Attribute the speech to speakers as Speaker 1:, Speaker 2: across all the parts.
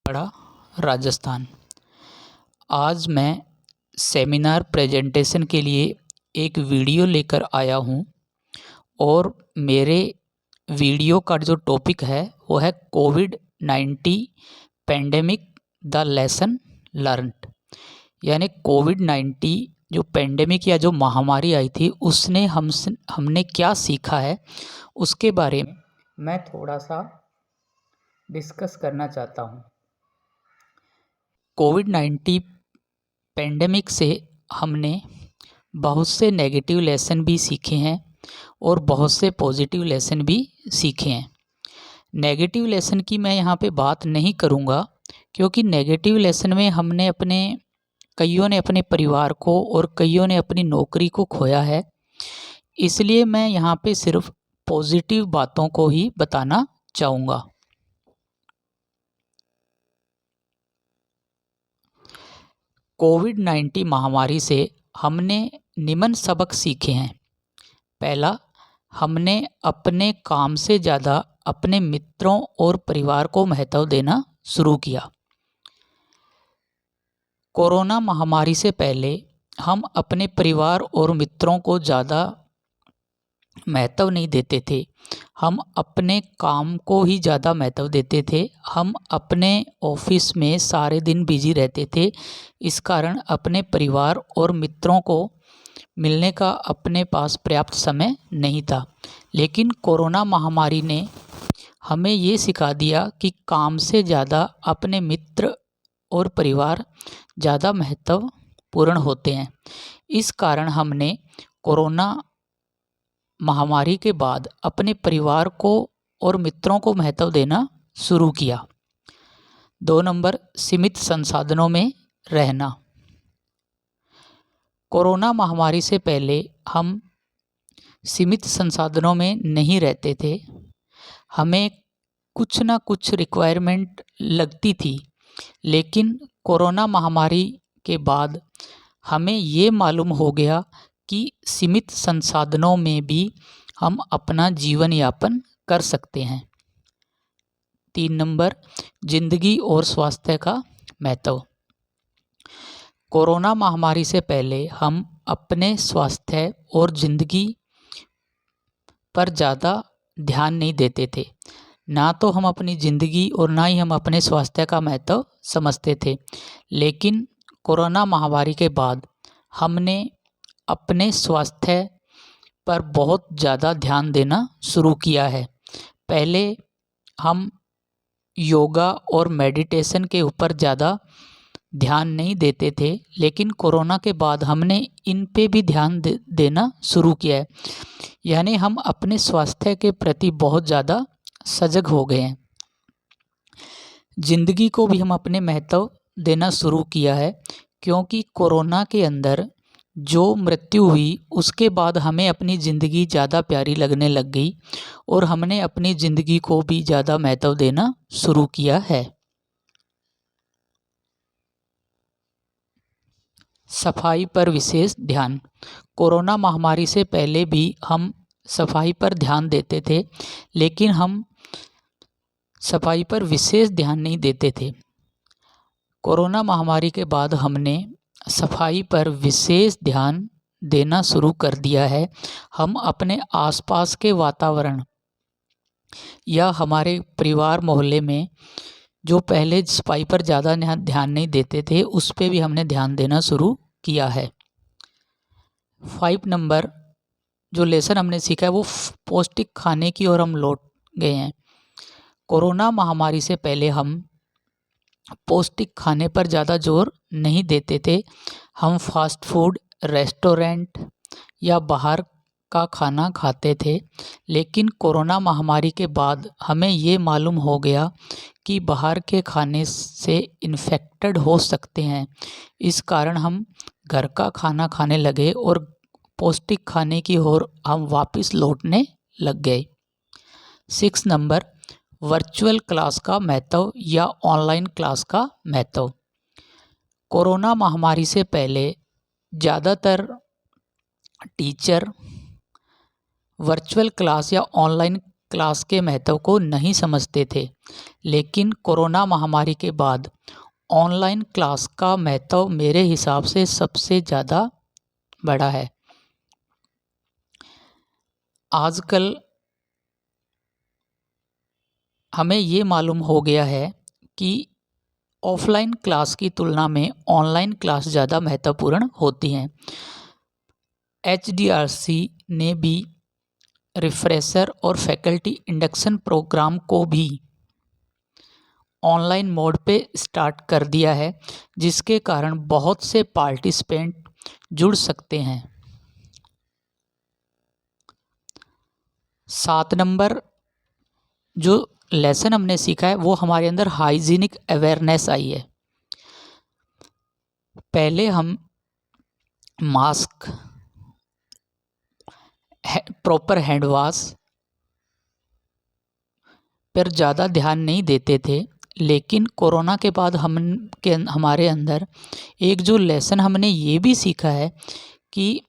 Speaker 1: पड़ा राजस्थान। आज मैं सेमिनार प्रेजेंटेशन के लिए एक वीडियो लेकर आया हूँ और मेरे वीडियो का जो टॉपिक है वो है कोविड-19 पेंडेमिक द लेसन लर्नड। यानी कोविड-19 जो पेंडेमिक या जो महामारी आई थी उसने हमने क्या सीखा है उसके बारे में मैं थोड़ा सा डिस्कस करना चाहता हूँ। कोविड-19 पेंडेमिक से हमने बहुत से नेगेटिव लेसन भी सीखे हैं और बहुत से पॉजिटिव लेसन भी सीखे हैं। नेगेटिव लेसन की मैं यहाँ पे बात नहीं करूँगा क्योंकि नेगेटिव लेसन में कईयों ने अपने परिवार को और कईयों ने अपनी नौकरी को खोया है। इसलिए मैं यहाँ पे सिर्फ पॉजिटिव बातों को ही बताना चाहूँगा। कोविड-19 महामारी से हमने निम्न सबक सीखे हैं। पहला, हमने अपने काम से ज़्यादा अपने मित्रों और परिवार को महत्व देना शुरू किया। कोरोना महामारी से पहले हम अपने परिवार और मित्रों को ज़्यादा महत्व नहीं देते थे। हम अपने काम को ही ज़्यादा महत्व देते थे। हम अपने ऑफिस में सारे दिन बिजी रहते थे। इस कारण अपने परिवार और मित्रों को मिलने का अपने पास पर्याप्त समय नहीं था। लेकिन कोरोना महामारी ने हमें ये सिखा दिया कि काम से ज़्यादा अपने मित्र और परिवार ज़्यादा महत्वपूर्ण होते हैं। इस कारण हमने कोरोना महामारी के बाद अपने परिवार को और मित्रों को महत्व देना शुरू किया। 2 नंबर, सीमित संसाधनों में रहना। कोरोना महामारी से पहले हम सीमित संसाधनों में नहीं रहते थे। हमें कुछ ना कुछ रिक्वायरमेंट लगती थी, लेकिन कोरोना महामारी के बाद हमें ये मालूम हो गया कि सीमित संसाधनों में भी हम अपना जीवन यापन कर सकते हैं। 3 नंबर, जिंदगी और स्वास्थ्य का महत्व। कोरोना महामारी से पहले हम अपने स्वास्थ्य और जिंदगी पर ज़्यादा ध्यान नहीं देते थे। ना तो हम अपनी ज़िंदगी और ना ही हम अपने स्वास्थ्य का महत्व समझते थे। लेकिन कोरोना महामारी के बाद हमने अपने स्वास्थ्य पर बहुत ज़्यादा ध्यान देना शुरू किया है। पहले हम योगा और मेडिटेशन के ऊपर ज़्यादा ध्यान नहीं देते थे, लेकिन कोरोना के बाद हमने इन पे भी ध्यान देना शुरू किया है। यानी हम अपने स्वास्थ्य के प्रति बहुत ज़्यादा सजग हो गए हैं। ज़िंदगी को भी हम अपने महत्व देना शुरू किया है, क्योंकि कोरोना के अंदर जो मृत्यु हुई उसके बाद हमें अपनी ज़िंदगी ज़्यादा प्यारी लगने लग गई और हमने अपनी ज़िंदगी को भी ज़्यादा महत्व देना शुरू किया है। सफाई पर विशेष ध्यान। कोरोना महामारी से पहले भी हम सफाई पर ध्यान देते थे, लेकिन हम सफाई पर विशेष ध्यान नहीं देते थे। कोरोना महामारी के बाद हमने सफाई पर विशेष ध्यान देना शुरू कर दिया है। हम अपने आसपास के वातावरण या हमारे परिवार मोहल्ले में जो पहले सफाई पर ज़्यादा ध्यान नहीं देते थे, उस पे भी हमने ध्यान देना शुरू किया है। 5 नंबर जो लेसन हमने सीखा है वो पौष्टिक खाने की ओर हम लौट गए हैं। कोरोना महामारी से पहले हम पौष्टिक खाने पर ज़्यादा जोर नहीं देते थे। हम फास्ट फूड, रेस्टोरेंट या बाहर का खाना खाते थे। लेकिन कोरोना महामारी के बाद हमें ये मालूम हो गया कि बाहर के खाने से इन्फेक्टेड हो सकते हैं। इस कारण हम घर का खाना खाने लगे और पौष्टिक खाने की ओर हम वापस लौटने लग गए। 6 नंबर, वर्चुअल क्लास का महत्व या ऑनलाइन क्लास का महत्व। कोरोना महामारी से पहले ज़्यादातर टीचर वर्चुअल क्लास या ऑनलाइन क्लास के महत्व को नहीं समझते थे, लेकिन कोरोना महामारी के बाद ऑनलाइन क्लास का महत्व मेरे हिसाब से सबसे ज़्यादा बड़ा है। आजकल हमें ये मालूम हो गया है कि ऑफलाइन क्लास की तुलना में ऑनलाइन क्लास ज़्यादा महत्वपूर्ण होती हैं। HDRC ने भी रिफ्रेशर और फैकल्टी इंडक्शन प्रोग्राम को भी ऑनलाइन मोड पे स्टार्ट कर दिया है, जिसके कारण बहुत से पार्टिसिपेंट जुड़ सकते हैं। 7 नंबर जो लेसन हमने सीखा है वो हमारे अंदर हाइजीनिक अवेयरनेस आई है। पहले हम मास्क, प्रॉपर हैंड वॉश पर ज़्यादा ध्यान नहीं देते थे, लेकिन कोरोना के बाद हमारे अंदर एक जो लेसन हमने ये भी सीखा है कि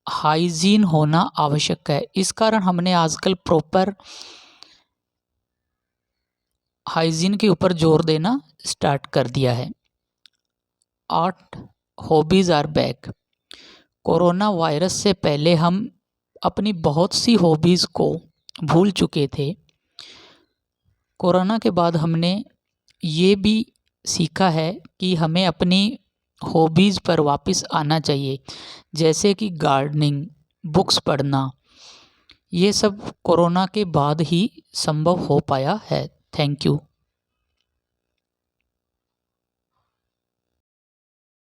Speaker 1: हाइजीन होना आवश्यक है। इस कारण हमने आजकल प्रॉपर हाइजीन के ऊपर जोर देना स्टार्ट कर दिया है। 8 hobbies are back. Corona virus से पहले हम अपनी बहुत सी हॉबीज़ को भूल चुके थे। कोरोना के बाद हमने ये भी सीखा है कि हमें अपनी हॉबीज़ पर वापस आना चाहिए, जैसे कि गार्डनिंग, बुक्स पढ़ना। ये सब कोरोना के बाद ही संभव हो पाया है। Thank you.